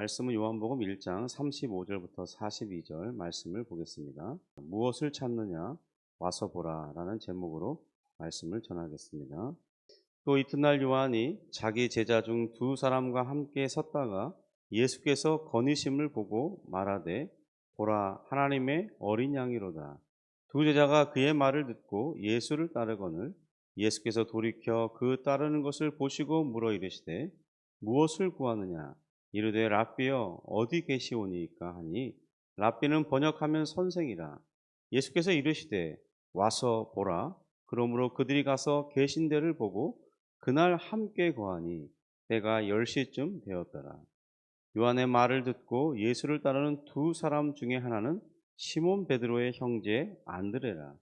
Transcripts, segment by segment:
말씀은 요한복음 1장 35절부터 42절 말씀을 보겠습니다. 무엇을 찾느냐 와서 보라 라는 제목으로 말씀을 전하겠습니다. 또 이튿날 요한이 자기 제자 중 두 사람과 함께 섰다가 예수께서 거니심을 보고 말하되 보라 하나님의 어린 양이로다. 두 제자가 그의 말을 듣고 예수를 따르거늘 예수께서 돌이켜 그 따르는 것을 보시고 물어 이르시되 무엇을 구하느냐 이르되 랍비여 어디 계시오니이까 하니 랍비는 번역하면 선생이라. 예수께서 이르시되 와서 보라. 그러므로 그들이 가서 계신 데를 보고 그날 함께 거하니 때가 10시쯤 되었더라. 요한의 말을 듣고 예수를 따르는 두 사람 중에 하나는 시몬 베드로의 형제 안드레라.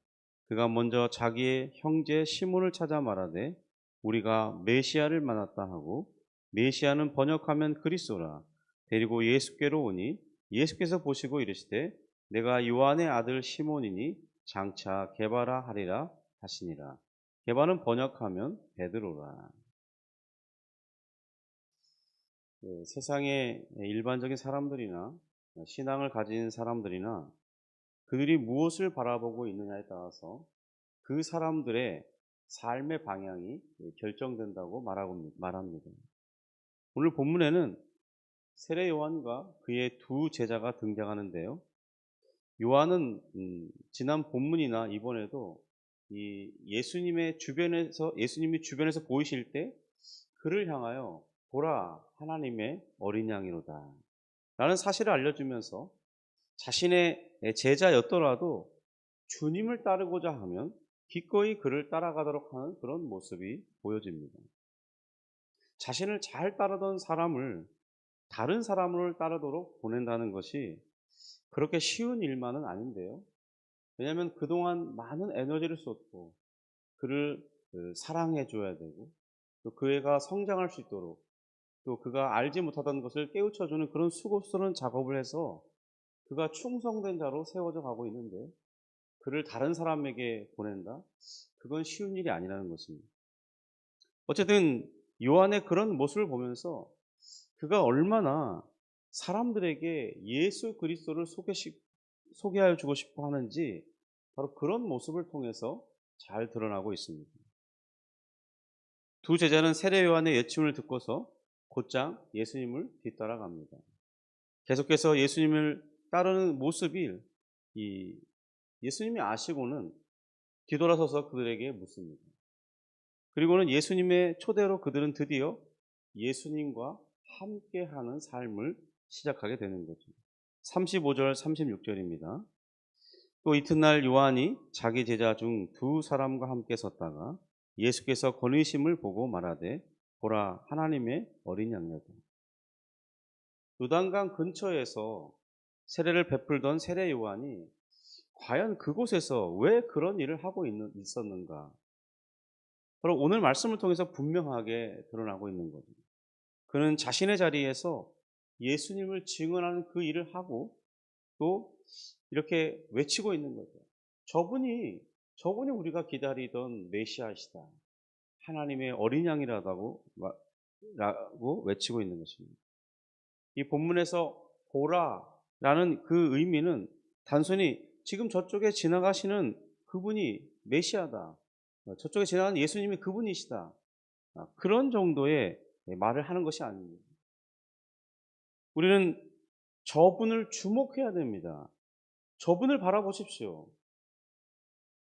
그가 먼저 자기의 형제 시몬을 찾아 말하되 우리가 메시아를 만났다 하고, 메시아는 번역하면 그리스도라. 데리고 예수께로 오니 예수께서 보시고 이르시되 내가 요한의 아들 시몬이니 장차 게바라 하리라 하시니라. 게바는 번역하면 베드로라. 세상의 일반적인 사람들이나 신앙을 가진 사람들이나 그들이 무엇을 바라보고 있느냐에 따라서 그 사람들의 삶의 방향이 결정된다고 말합니다. 오늘 본문에는 세례 요한과 그의 두 제자가 등장하는데요. 요한은 지난 본문이나 이번에도 예수님이 주변에서 보이실 때 그를 향하여 보라 하나님의 어린 양이로다 라는 사실을 알려주면서 자신의 제자였더라도 주님을 따르고자 하면 기꺼이 그를 따라가도록 하는 그런 모습이 보여집니다. 자신을 잘 따르던 사람을 다른 사람을 따르도록 보낸다는 것이 그렇게 쉬운 일만은 아닌데요. 왜냐하면 그동안 많은 에너지를 쏟고 그를 사랑해 줘야 되고, 또 그 애가 성장할 수 있도록, 또 그가 알지 못하던 것을 깨우쳐주는 그런 수고스러운 작업을 해서 그가 충성된 자로 세워져 가고 있는데, 그를 다른 사람에게 보낸다? 그건 쉬운 일이 아니라는 것입니다. 어쨌든 요한의 그런 모습을 보면서 그가 얼마나 사람들에게 예수 그리스도를 소개하여 주고 싶어 하는지 바로 그런 모습을 통해서 잘 드러나고 있습니다. 두 제자는 세례 요한의 예침을 듣고서 곧장 예수님을 뒤따라갑니다. 계속해서 예수님을 따르는 모습이 예수님이 아시고는 뒤돌아서서 그들에게 묻습니다. 그리고는 예수님의 초대로 그들은 드디어 예수님과 함께하는 삶을 시작하게 되는 거죠. 35절, 36절입니다. 또 이튿날 요한이 자기 제자 중 두 사람과 함께 섰다가 예수께서 거니심을 보고 말하되 보라 하나님의 어린 양이로다. 요단강 근처에서 세례를 베풀던 세례 요한이 과연 그곳에서 왜 그런 일을 하고 있었는가? 바로 오늘 말씀을 통해서 분명하게 드러나고 있는 거죠. 그는 자신의 자리에서 예수님을 증언하는 그 일을 하고 또 이렇게 외치고 있는 거죠. 저분이 우리가 기다리던 메시아시다. 하나님의 어린 양이라고 외치고 있는 것입니다. 이 본문에서 보라라는 그 의미는 단순히 지금 저쪽에 지나가시는 그분이 메시아다. 저쪽에 지나가는 예수님이 그분이시다. 그런 정도의 말을 하는 것이 아닙니다. 우리는 저분을 주목해야 됩니다. 저분을 바라보십시오.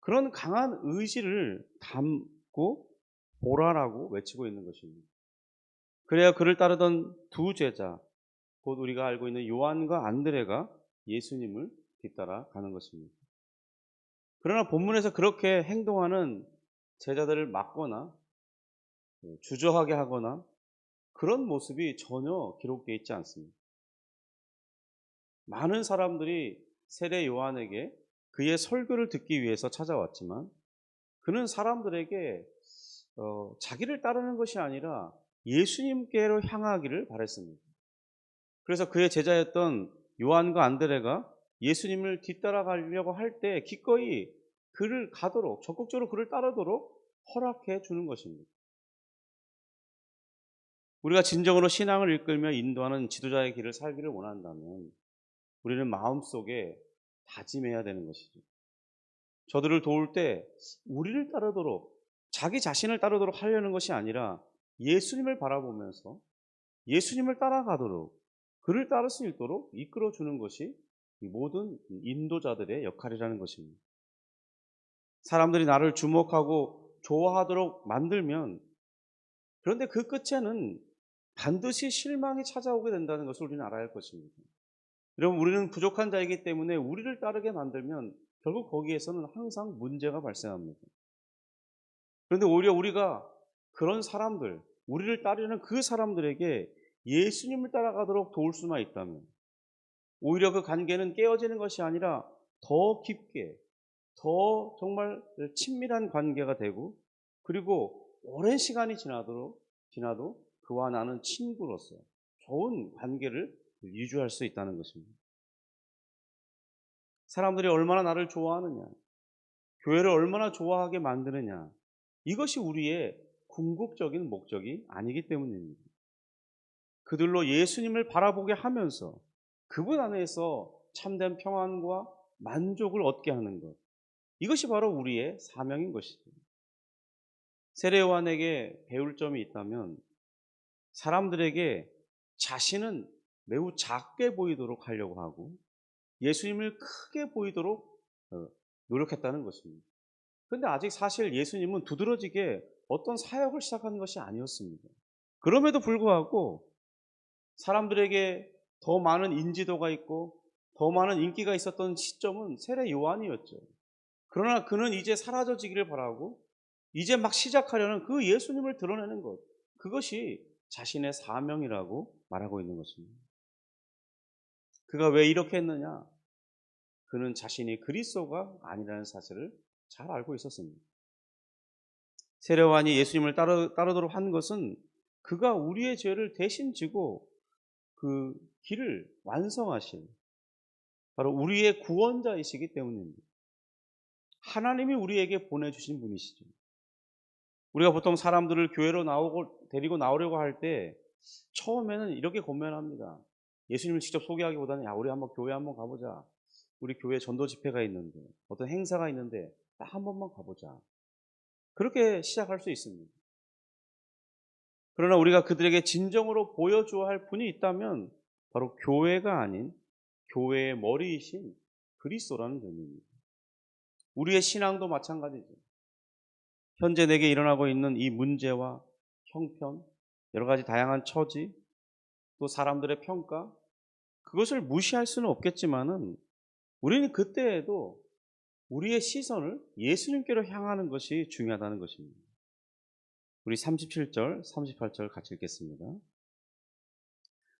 그런 강한 의지를 담고 보라라고 외치고 있는 것입니다. 그래야 그를 따르던 두 제자, 곧 우리가 알고 있는 요한과 안드레가 예수님을 뒤따라 가는 것입니다. 그러나 본문에서 그렇게 행동하는 제자들을 막거나 주저하게 하거나 그런 모습이 전혀 기록되어 있지 않습니다. 많은 사람들이 세례 요한에게 그의 설교를 듣기 위해서 찾아왔지만 그는 사람들에게 자기를 따르는 것이 아니라 예수님께로 향하기를 바랬습니다. 그래서 그의 제자였던 요한과 안드레가 예수님을 뒤따라가려고 할 때 기꺼이 그를 가도록, 적극적으로 그를 따르도록 허락해 주는 것입니다. 우리가 진정으로 신앙을 이끌며 인도하는 지도자의 길을 살기를 원한다면 우리는 마음속에 다짐해야 되는 것이죠. 저들을 도울 때 우리를 따르도록, 자기 자신을 따르도록 하려는 것이 아니라 예수님을 바라보면서 예수님을 따라가도록, 그를 따를 수 있도록 이끌어주는 것이 이 모든 인도자들의 역할이라는 것입니다. 사람들이 나를 주목하고 좋아하도록 만들면, 그런데 그 끝에는 반드시 실망이 찾아오게 된다는 것을 우리는 알아야 할 것입니다. 여러분, 우리는 부족한 자이기 때문에 우리를 따르게 만들면 결국 거기에서는 항상 문제가 발생합니다. 그런데 오히려 우리가 그런 사람들, 우리를 따르는 그 사람들에게 예수님을 따라가도록 도울 수만 있다면 오히려 그 관계는 깨어지는 것이 아니라 더 깊게, 더 정말 친밀한 관계가 되고, 그리고 오랜 시간이 지나도 그와 나는 친구로서 좋은 관계를 유지할 수 있다는 것입니다. 사람들이 얼마나 나를 좋아하느냐, 교회를 얼마나 좋아하게 만드느냐, 이것이 우리의 궁극적인 목적이 아니기 때문입니다. 그들로 예수님을 바라보게 하면서 그분 안에서 참된 평안과 만족을 얻게 하는 것, 이것이 바로 우리의 사명인 것이죠. 세례 요한에게 배울 점이 있다면 사람들에게 자신은 매우 작게 보이도록 하려고 하고 예수님을 크게 보이도록 노력했다는 것입니다. 그런데 아직 사실 예수님은 두드러지게 어떤 사역을 시작한 것이 아니었습니다. 그럼에도 불구하고 사람들에게 더 많은 인지도가 있고 더 많은 인기가 있었던 시점은 세례 요한이었죠. 그러나 그는 이제 사라져지기를 바라고 이제 막 시작하려는 그 예수님을 드러내는 것, 그것이 자신의 사명이라고 말하고 있는 것입니다. 그가 왜 이렇게 했느냐? 그는 자신이 그리스도가 아니라는 사실을 잘 알고 있었습니다. 세례 요한이 예수님을 따르도록 한 것은 그가 우리의 죄를 대신 지고 그 길을 완성하신 바로 우리의 구원자이시기 때문입니다. 하나님이 우리에게 보내주신 분이시죠. 우리가 보통 사람들을 교회로 데리고 나오려고 할 때 처음에는 이렇게 고민합니다. 예수님을 직접 소개하기보다는 야, 우리 한번 교회 한번 가보자. 우리 교회 전도 집회가 있는데 어떤 행사가 있는데 딱 한 번만 가보자. 그렇게 시작할 수 있습니다. 그러나 우리가 그들에게 진정으로 보여줘야 할 분이 있다면 바로 교회가 아닌 교회의 머리이신 그리스도라는 점입니다. 우리의 신앙도 마찬가지죠. 현재 내게 일어나고 있는 이 문제와 형편, 여러 가지 다양한 처지, 또 사람들의 평가, 그것을 무시할 수는 없겠지만은 우리는 그때에도 우리의 시선을 예수님께로 향하는 것이 중요하다는 것입니다. 우리 37절, 38절 같이 읽겠습니다.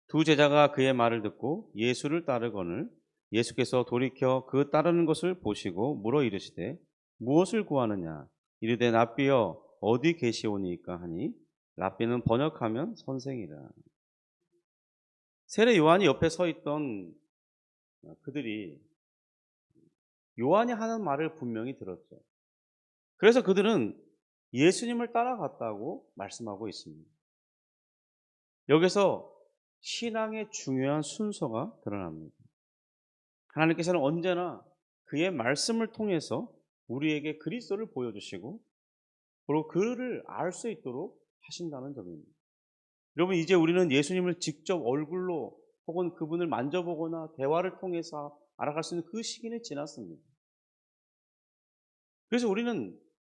두 제자가 그의 말을 듣고 예수를 따르거늘 예수께서 돌이켜 그 따르는 것을 보시고 물어 이르시되 무엇을 구하느냐? 이르되 랍비여 어디 계시오니이까 하니 랍비는 번역하면 선생이라. 세례 요한이 옆에 서 있던 그들이 요한이 하는 말을 분명히 들었죠. 그래서 그들은 예수님을 따라갔다고 말씀하고 있습니다. 여기서 신앙의 중요한 순서가 드러납니다. 하나님께서는 언제나 그의 말씀을 통해서 우리에게 그리스도를 보여주시고 그리고 그를 알 수 있도록 하신다는 점입니다. 여러분, 이제 우리는 예수님을 직접 얼굴로 혹은 그분을 만져보거나 대화를 통해서 알아갈 수 있는 그 시기는 지났습니다. 그래서 우리는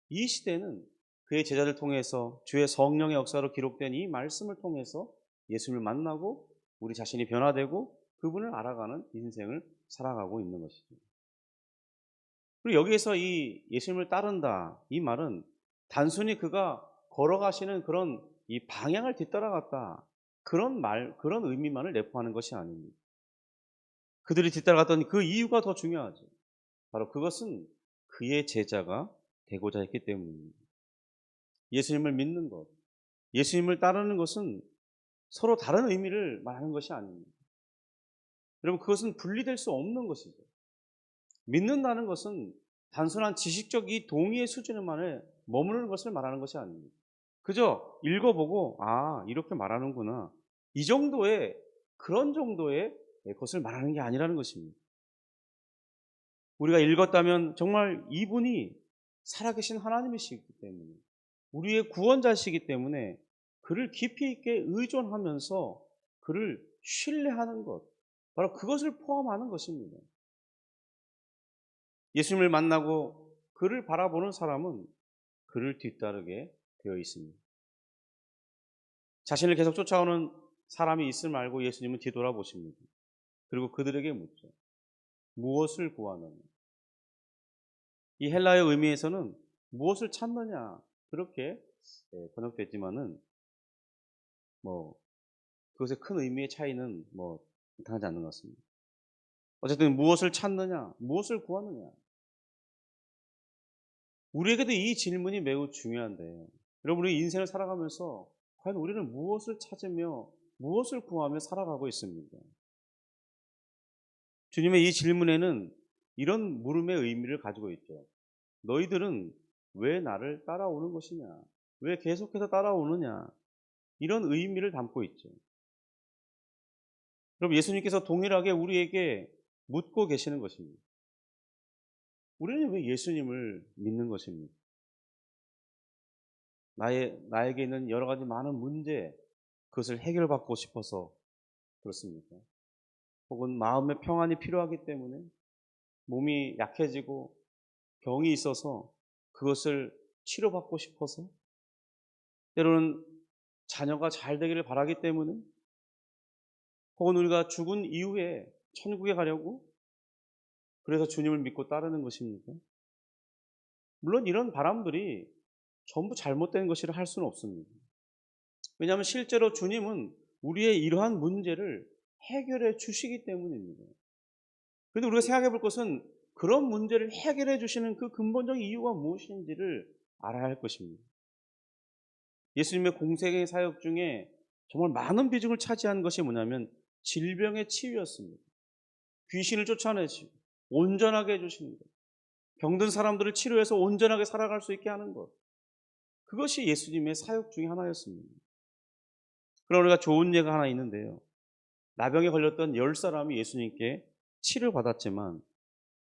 이 시대는 그의 제자를 통해서 주의 성령의 역사로 기록된 이 말씀을 통해서 예수님을 만나고 우리 자신이 변화되고 그분을 알아가는 인생을 살아가고 있는 것이죠. 그리고 여기에서 이 예수님을 따른다, 이 말은 단순히 그가 걸어가시는 그런 이 방향을 뒤따라갔다, 그런 의미만을 내포하는 것이 아닙니다. 그들이 뒤따라갔던 그 이유가 더 중요하죠. 바로 그것은 그의 제자가 되고자 했기 때문입니다. 예수님을 믿는 것, 예수님을 따르는 것은 서로 다른 의미를 말하는 것이 아닙니다. 여러분, 그것은 분리될 수 없는 것이죠. 믿는다는 것은 단순한 지식적 이 동의의 수준에만에 머무르는 것을 말하는 것이 아닙니다. 그저 읽어보고 아 이렇게 말하는구나. 이 정도의 그런 정도의 것을 말하는 게 아니라는 것입니다. 우리가 읽었다면 정말 이분이 살아계신 하나님이시기 때문에 우리의 구원자시기 때문에 그를 깊이 있게 의존하면서 그를 신뢰하는 것, 바로 그것을 포함하는 것입니다. 예수님을 만나고 그를 바라보는 사람은 그를 뒤따르게 되어 있습니다. 자신을 계속 쫓아오는 사람이 있을 말고 예수님은 뒤돌아보십니다. 그리고 그들에게 묻죠. 무엇을 구하느냐? 이 헬라의 의미에서는 무엇을 찾느냐 그렇게 번역됐지만은 그것의 큰 의미의 차이는 나타나지 않는 것 같습니다. 어쨌든 무엇을 찾느냐, 무엇을 구하느냐. 우리에게도 이 질문이 매우 중요한데, 여러분 우리 인생을 살아가면서 과연 우리는 무엇을 찾으며 무엇을 구하며 살아가고 있습니까? 주님의 이 질문에는 이런 물음의 의미를 가지고 있죠. 너희들은 왜 나를 따라오는 것이냐? 왜 계속해서 따라오느냐? 이런 의미를 담고 있죠. 그럼 예수님께서 동일하게 우리에게 묻고 계시는 것입니다. 우리는 왜 예수님을 믿는 것입니까? 나에게 있는 여러 가지 많은 문제, 그것을 해결받고 싶어서 그렇습니까? 혹은 마음의 평안이 필요하기 때문에 몸이 약해지고 병이 있어서 그것을 치료받고 싶어서 때로는 자녀가 잘 되기를 바라기 때문에 혹은 우리가 죽은 이후에 천국에 가려고 그래서 주님을 믿고 따르는 것입니까? 물론 이런 바람들이 전부 잘못된 것이라 할 수는 없습니다. 왜냐하면 실제로 주님은 우리의 이러한 문제를 해결해 주시기 때문입니다. 그런데 우리가 생각해 볼 것은 그런 문제를 해결해 주시는 그 근본적인 이유가 무엇인지를 알아야 할 것입니다. 예수님의 공생의 사역 중에 정말 많은 비중을 차지한 것이 뭐냐면 질병의 치유였습니다. 귀신을 쫓아내시고 온전하게 해주시는 것, 병든 사람들을 치료해서 온전하게 살아갈 수 있게 하는 것, 그것이 예수님의 사역 중에 하나였습니다. 그럼 우리가 좋은 예가 하나 있는데요. 나병에 걸렸던 10사람이 예수님께 치료받았지만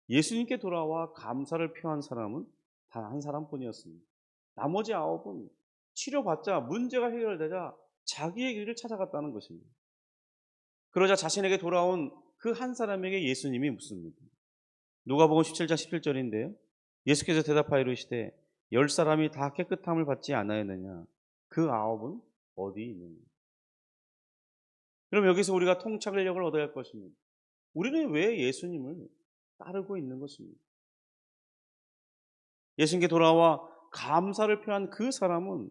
예수님께 돌아와 감사를 표한 사람은 단 한 사람뿐이었습니다. 나머지 9은 치료받자 문제가 해결되자 자기의 길을 찾아갔다는 것입니다. 그러자 자신에게 돌아온 그 한 사람에게 예수님이 묻습니다. 누가복음 17장 17절인데요. 예수께서 대답하여 이르시되 10사람이 다 깨끗함을 받지 않았느냐? 그 9은 어디 있느냐? 그럼 여기서 우리가 통찰력을 얻어야 할 것입니다. 우리는 왜 예수님을 따르고 있는 것입니다. 예수님께 돌아와 감사를 표한 그 사람은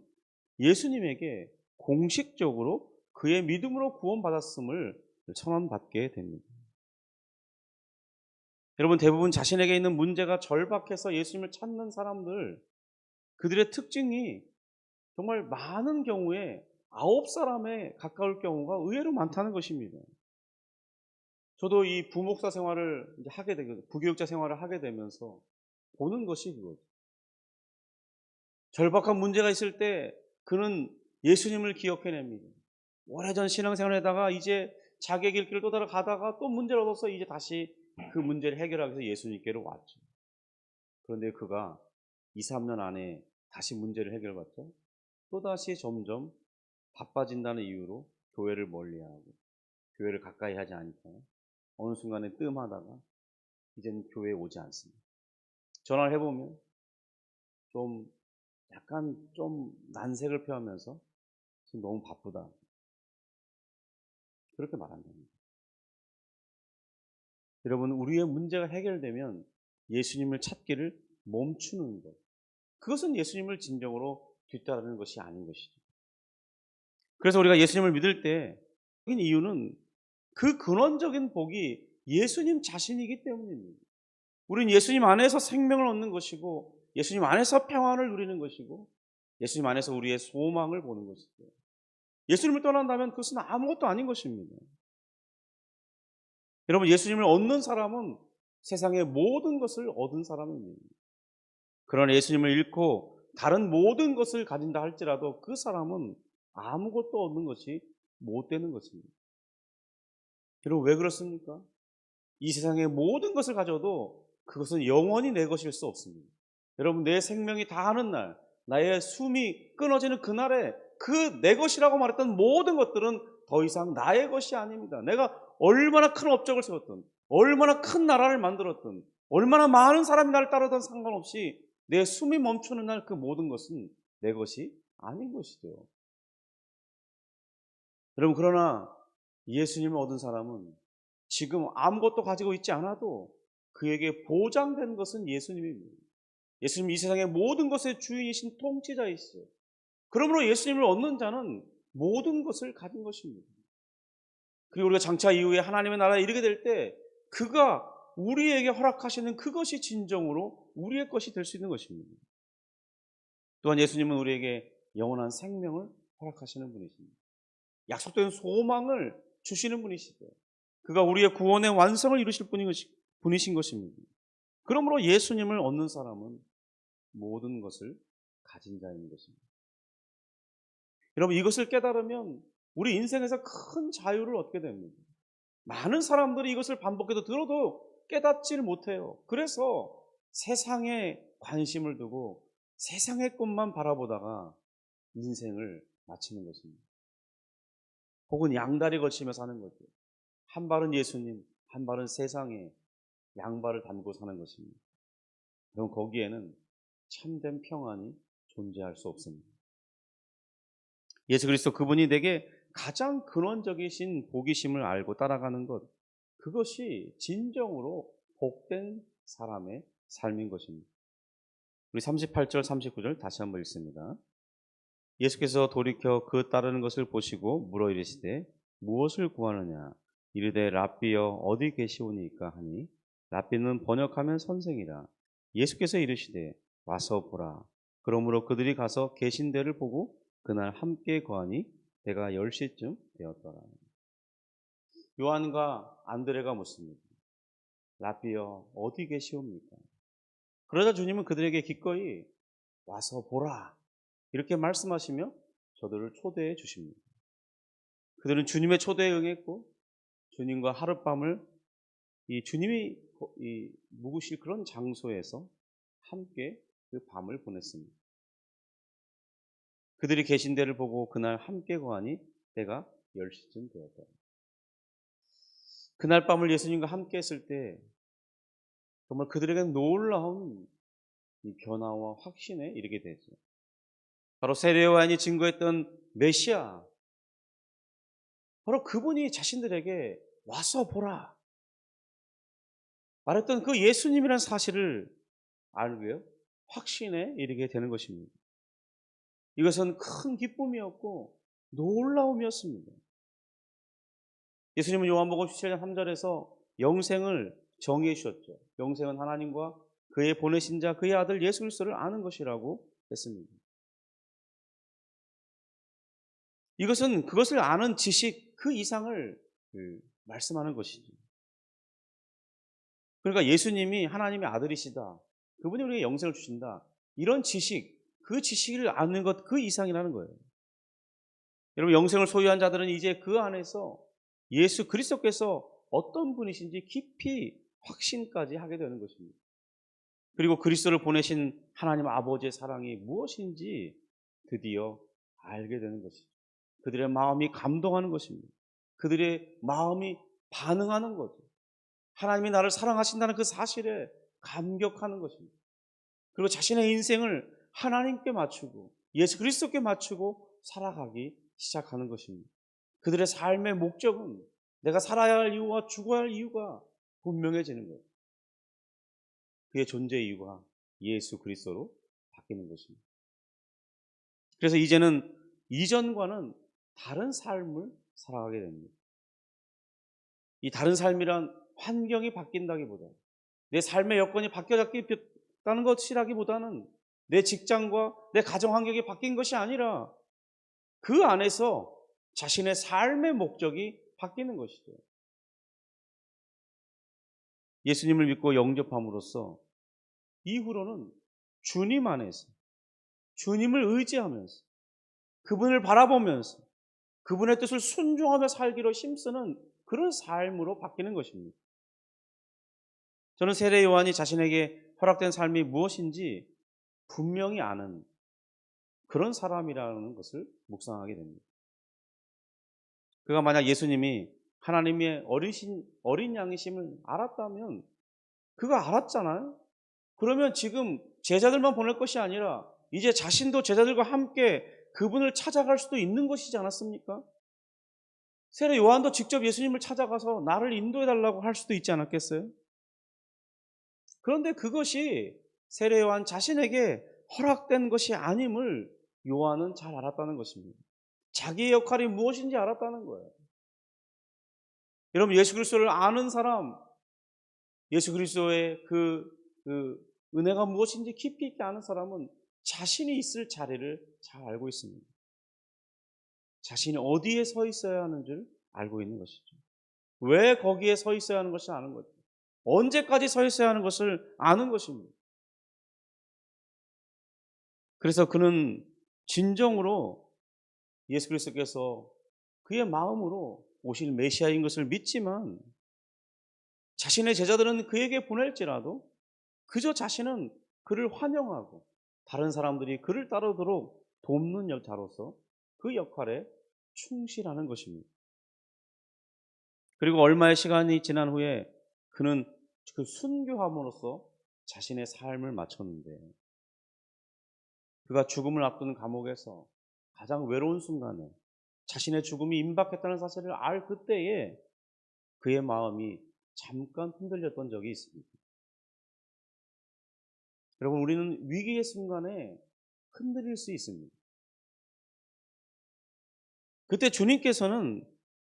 예수님에게 공식적으로 그의 믿음으로 구원받았음을 선언받게 됩니다. 여러분 대부분 자신에게 있는 문제가 절박해서 예수님을 찾는 사람들, 그들의 특징이 정말 많은 경우에 9사람에 가까울 경우가 의외로 많다는 것입니다. 저도 이 부목사 생활을 하게 되고 부교육자 생활을 하게 되면서 보는 것이 그거죠. 절박한 문제가 있을 때 그는 예수님을 기억해냅니다. 오래전 신앙생활에다가 이제 자기의 길길을 또 따라가다가 또 문제를 얻어서 이제 다시 그 문제를 해결하기 위해서 예수님께로 왔죠. 그런데 그가 2, 3년 안에 다시 문제를 해결받죠. 또다시 점점 바빠진다는 이유로 교회를 멀리하고 교회를 가까이 하지 않니까 어느 순간에 뜸하다가 이제는 교회에 오지 않습니다. 전화를 해보면 약간 좀 난색을 표하면서 지금 너무 바쁘다. 그렇게 말한답니다. 여러분, 우리의 문제가 해결되면 예수님을 찾기를 멈추는 것. 그것은 예수님을 진정으로 뒤따르는 것이 아닌 것이죠. 그래서 우리가 예수님을 믿을 때 이유는 그 근원적인 복이 예수님 자신이기 때문입니다. 우리는 예수님 안에서 생명을 얻는 것이고 예수님 안에서 평안을 누리는 것이고 예수님 안에서 우리의 소망을 보는 것이죠. 예수님을 떠난다면 그것은 아무것도 아닌 것입니다. 여러분 예수님을 얻는 사람은 세상의 모든 것을 얻은 사람입니다. 그러나 예수님을 잃고 다른 모든 것을 가진다 할지라도 그 사람은 아무것도 얻는 것이 못 되는 것입니다. 여러분 왜 그렇습니까? 이 세상의 모든 것을 가져도 그것은 영원히 내 것일 수 없습니다. 여러분 내 생명이 다하는 날, 나의 숨이 끊어지는 그날에 그 내 것이라고 말했던 모든 것들은 더 이상 나의 것이 아닙니다. 내가 얼마나 큰 업적을 세웠든, 얼마나 큰 나라를 만들었든, 얼마나 많은 사람이 나를 따르든 상관없이 내 숨이 멈추는 날 그 모든 것은 내 것이 아닌 것이죠. 여러분 그러나 예수님을 얻은 사람은 지금 아무것도 가지고 있지 않아도 그에게 보장된 것은 예수님입니다. 예수님이 이 세상의 모든 것의 주인이신 통치자이시죠. 그러므로 예수님을 얻는 자는 모든 것을 가진 것입니다. 그리고 우리가 장차 이후에 하나님의 나라에 이르게 될 때 그가 우리에게 허락하시는 그것이 진정으로 우리의 것이 될 수 있는 것입니다. 또한 예수님은 우리에게 영원한 생명을 허락하시는 분이십니다. 약속된 소망을 주시는 분이시죠. 그가 우리의 구원의 완성을 이루실 분이신 것입니다. 그러므로 예수님을 얻는 사람은 모든 것을 가진 자인 것입니다. 여러분 이것을 깨달으면 우리 인생에서 큰 자유를 얻게 됩니다. 많은 사람들이 이것을 반복해서 들어도 깨닫지를 못해요. 그래서 세상에 관심을 두고 세상의 것만 바라보다가 인생을 마치는 것입니다. 혹은 양다리 걸치며 사는 거죠. 한 발은 예수님, 한 발은 세상에 양발을 담고 사는 것입니다. 그럼 거기에는 참된 평안이 존재할 수 없습니다. 예수 그리스도 그분이 내게 가장 근원적이신 복이심을 알고 따라가는 것, 그것이 진정으로 복된 사람의 삶인 것입니다. 우리 38절 39절 다시 한번 읽습니다. 예수께서 돌이켜 그 따르는 것을 보시고 물어 이르시되 무엇을 구하느냐 이르되 랍비여 어디 계시오니까 하니 랍비는 번역하면 선생이라. 예수께서 이르시되 와서 보라. 그러므로 그들이 가서 계신 데를 보고 그날 함께 거하니 때가 10시쯤 되었더라. 요한과 안드레가 묻습니다. 랍비여 어디 계시옵니까? 그러자 주님은 그들에게 기꺼이 와서 보라 이렇게 말씀하시며 저들을 초대해 주십니다. 그들은 주님의 초대에 응했고 주님과 하룻밤을 이 주님이 묵으실 그런 장소에서 함께 그 밤을 보냈습니다. 그들이 계신 데를 보고 그날 함께 거하니 때가 10시쯤 되었다. 그날 밤을 예수님과 함께 했을 때 정말 그들에게는 놀라운 변화와 확신에 이르게 되죠. 바로 세례요한이 증거했던 메시아, 바로 그분이 자신들에게 와서 보라 말했던 그 예수님이라는 사실을 알고요, 확신에 이르게 되는 것입니다. 이것은 큰 기쁨이었고 놀라움이었습니다. 예수님은 요한복음 17장 3절에서 영생을 정의해 주셨죠. 영생은 하나님과 그의 보내신 자 그의 아들 예수 그리스도를 아는 것이라고 했습니다. 이것은 그것을 아는 지식 그 이상을 말씀하는 것이죠. 그러니까 예수님이 하나님의 아들이시다, 그분이 우리에게 영생을 주신다, 이런 지식, 그 지식을 아는 것 그 이상이라는 거예요. 여러분 영생을 소유한 자들은 이제 그 안에서 예수 그리스도께서 어떤 분이신지 깊이 확신까지 하게 되는 것입니다. 그리고 그리스도를 보내신 하나님 아버지의 사랑이 무엇인지 드디어 알게 되는 것이죠. 그들의 마음이 감동하는 것입니다. 그들의 마음이 반응하는 거죠. 하나님이 나를 사랑하신다는 그 사실에 감격하는 것입니다. 그리고 자신의 인생을 하나님께 맞추고 예수 그리스도께 맞추고 살아가기 시작하는 것입니다. 그들의 삶의 목적은 내가 살아야 할 이유와 죽어야 할 이유가 분명해지는 거예요. 그의 존재 이유가 예수 그리스도로 바뀌는 것입니다. 그래서 이제는 이전과는 다른 삶을 살아가게 됩니다. 이 다른 삶이란 환경이 바뀐다기보다, 내 삶의 여건이 바뀌었다는 것이라기보다는 내 직장과 내 가정 환경이 바뀐 것이 아니라 그 안에서 자신의 삶의 목적이 바뀌는 것이죠. 예수님을 믿고 영접함으로써 이후로는 주님 안에서, 주님을 의지하면서 그분을 바라보면서 그분의 뜻을 순종하며 살기로 힘쓰는 그런 삶으로 바뀌는 것입니다. 저는 세례 요한이 자신에게 허락된 삶이 무엇인지 분명히 아는 그런 사람이라는 것을 묵상하게 됩니다. 그가 만약 예수님이 하나님의 어린 양이심을 알았다면, 그가 알았잖아요. 그러면 지금 제자들만 보낼 것이 아니라 이제 자신도 제자들과 함께 그분을 찾아갈 수도 있는 것이지 않았습니까? 세례 요한도 직접 예수님을 찾아가서 나를 인도해달라고 할 수도 있지 않았겠어요? 그런데 그것이 세례 요한 자신에게 허락된 것이 아님을 요한은 잘 알았다는 것입니다. 자기의 역할이 무엇인지 알았다는 거예요. 여러분, 예수 그리스도를 아는 사람, 예수 그리스도의 그 은혜가 무엇인지 깊이 있게 아는 사람은 자신이 있을 자리를 잘 알고 있습니다. 자신이 어디에 서 있어야 하는지를 알고 있는 것이죠. 왜 거기에 서 있어야 하는 것을 아는 거죠. 언제까지 서 있어야 하는 것을 아는 것입니다. 그래서 그는 진정으로 예수 그리스도께서 그의 마음으로 오실 메시아인 것을 믿지만, 자신의 제자들은 그에게 보낼지라도 그저 자신은 그를 환영하고 다른 사람들이 그를 따르도록 돕는 자로서 그 역할에 충실하는 것입니다. 그리고 얼마의 시간이 지난 후에 그는 그 순교함으로써 자신의 삶을 마쳤는데, 그가 죽음을 앞두는 감옥에서 가장 외로운 순간에 자신의 죽음이 임박했다는 사실을 알 그때에 그의 마음이 잠깐 흔들렸던 적이 있습니다. 여러분, 우리는 위기의 순간에 흔들릴 수 있습니다. 그때 주님께서는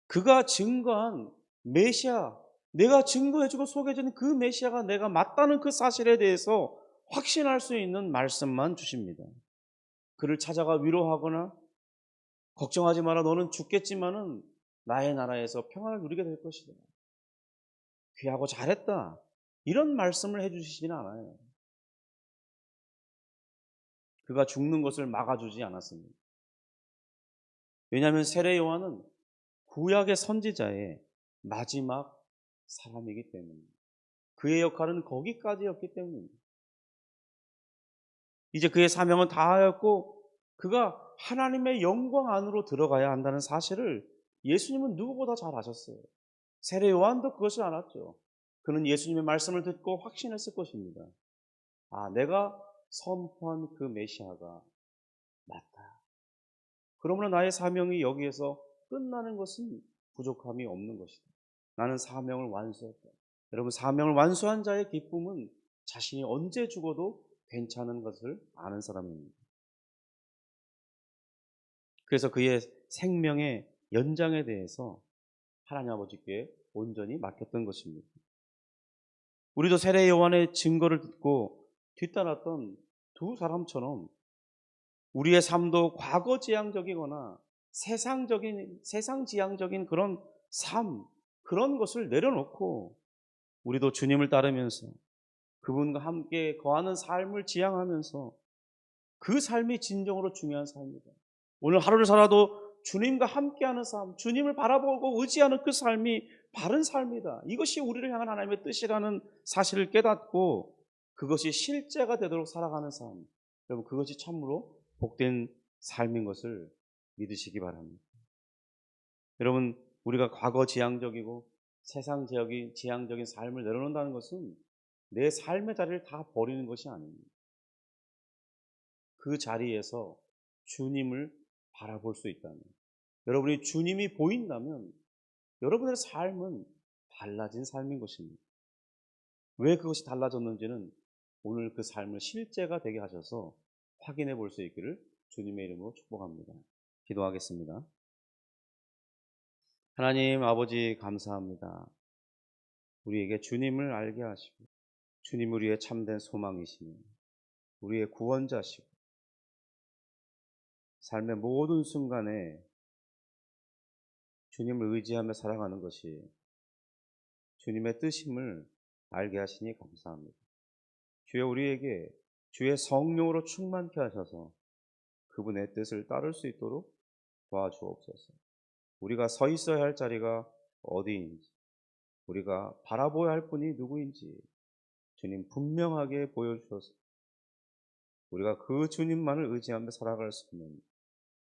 그가 증거한 메시아, 내가 증거해주고 소개해주는 그 메시아가 내가 맞다는 그 사실에 대해서 확신할 수 있는 말씀만 주십니다. 그를 찾아가 위로하거나 걱정하지 마라, 너는 죽겠지만은 나의 나라에서 평안을 누리게 될 것이다, 귀하고 잘했다, 이런 말씀을 해주시지는 않아요. 그가 죽는 것을 막아주지 않았습니다. 왜냐하면 세례 요한은 구약의 선지자의 마지막 사람이기 때문입니다. 그의 역할은 거기까지였기 때문입니다. 이제 그의 사명은 다하였고 그가 하나님의 영광 안으로 들어가야 한다는 사실을 예수님은 누구보다 잘 아셨어요. 세례 요한도 그것을 알았죠. 그는 예수님의 말씀을 듣고 확신했을 것입니다. 아, 내가 선포한 그 메시아가 맞다. 그러므로 나의 사명이 여기에서 끝나는 것은 부족함이 없는 것이다. 나는 사명을 완수했다. 여러분, 사명을 완수한 자의 기쁨은 자신이 언제 죽어도 괜찮은 것을 아는 사람입니다. 그래서 그의 생명의 연장에 대해서 하나님 아버지께 온전히 맡겼던 것입니다. 우리도 세례 요한의 증거를 듣고 뒤따랐던 두 사람처럼 우리의 삶도 과거지향적이거나 세상지향적인 그런 삶, 그런 것을 내려놓고 우리도 주님을 따르면서 그분과 함께 거하는 삶을 지향하면서 그 삶이 진정으로 중요한 삶이다. 오늘 하루를 살아도 주님과 함께하는 삶, 주님을 바라보고 의지하는 그 삶이 바른 삶이다. 이것이 우리를 향한 하나님의 뜻이라는 사실을 깨닫고 그것이 실제가 되도록 살아가는 삶, 여러분, 그것이 참으로 복된 삶인 것을 믿으시기 바랍니다. 여러분, 우리가 과거 지향적이고 세상 지향적인 삶을 내려놓는다는 것은 내 삶의 자리를 다 버리는 것이 아닙니다. 그 자리에서 주님을 바라볼 수 있다면, 여러분이 주님이 보인다면 여러분의 삶은 달라진 삶인 것입니다. 왜 그것이 달라졌는지는 오늘 그 삶을 실제가 되게 하셔서 확인해 볼 수 있기를 주님의 이름으로 축복합니다. 기도하겠습니다. 하나님 아버지, 감사합니다. 우리에게 주님을 알게 하시고 주님 우리의 참된 소망이시며 우리의 구원자시고 삶의 모든 순간에 주님을 의지하며 살아가는 것이 주님의 뜻임을 알게 하시니 감사합니다. 주여, 우리에게 주의 성령으로 충만케 하셔서 그분의 뜻을 따를 수 있도록 도와주옵소서. 우리가 서 있어야 할 자리가 어디인지, 우리가 바라보아야 할 분이 누구인지 주님 분명하게 보여주셔서 우리가 그 주님만을 의지하며 살아갈 수 있는,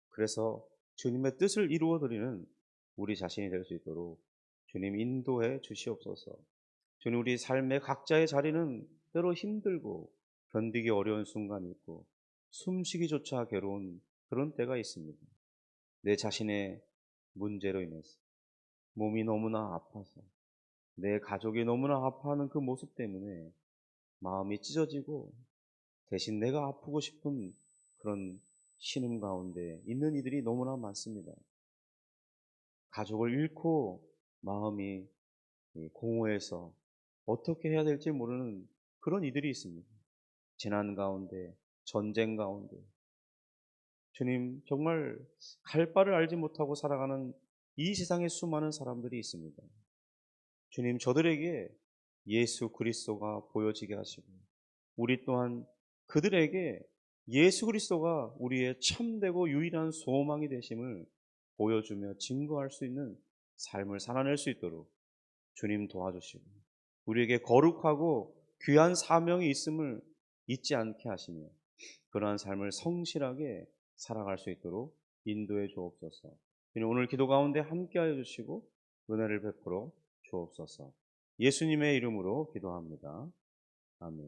그래서 주님의 뜻을 이루어드리는 우리 자신이 될 수 있도록 주님 인도해 주시옵소서. 주님, 우리 삶의 각자의 자리는 때로 힘들고 견디기 어려운 순간이 있고 숨쉬기조차 괴로운 그런 때가 있습니다. 내 자신의 문제로 인해서 몸이 너무나 아파서, 내 가족이 너무나 아파하는 그 모습 때문에 마음이 찢어지고 대신 내가 아프고 싶은 그런 신음 가운데 있는 이들이 너무나 많습니다. 가족을 잃고 마음이 공허해서 어떻게 해야 될지 모르는 그런 이들이 있습니다. 재난 가운데, 전쟁 가운데, 주님, 정말 갈 바를 알지 못하고 살아가는 이 세상에 수많은 사람들이 있습니다. 주님, 저들에게 예수 그리스도가 보여지게 하시고 우리 또한 그들에게 예수 그리스도가 우리의 참되고 유일한 소망이 되심을 보여주며 증거할 수 있는 삶을 살아낼 수 있도록 주님 도와주시고, 우리에게 거룩하고 귀한 사명이 있음을 잊지 않게 하시며 그러한 삶을 성실하게 살아갈 수 있도록 인도해 주옵소서. 주님, 오늘 기도 가운데 함께하여 주시고 은혜를 베풀어 주옵소서. 예수님의 이름으로 기도합니다. 아멘.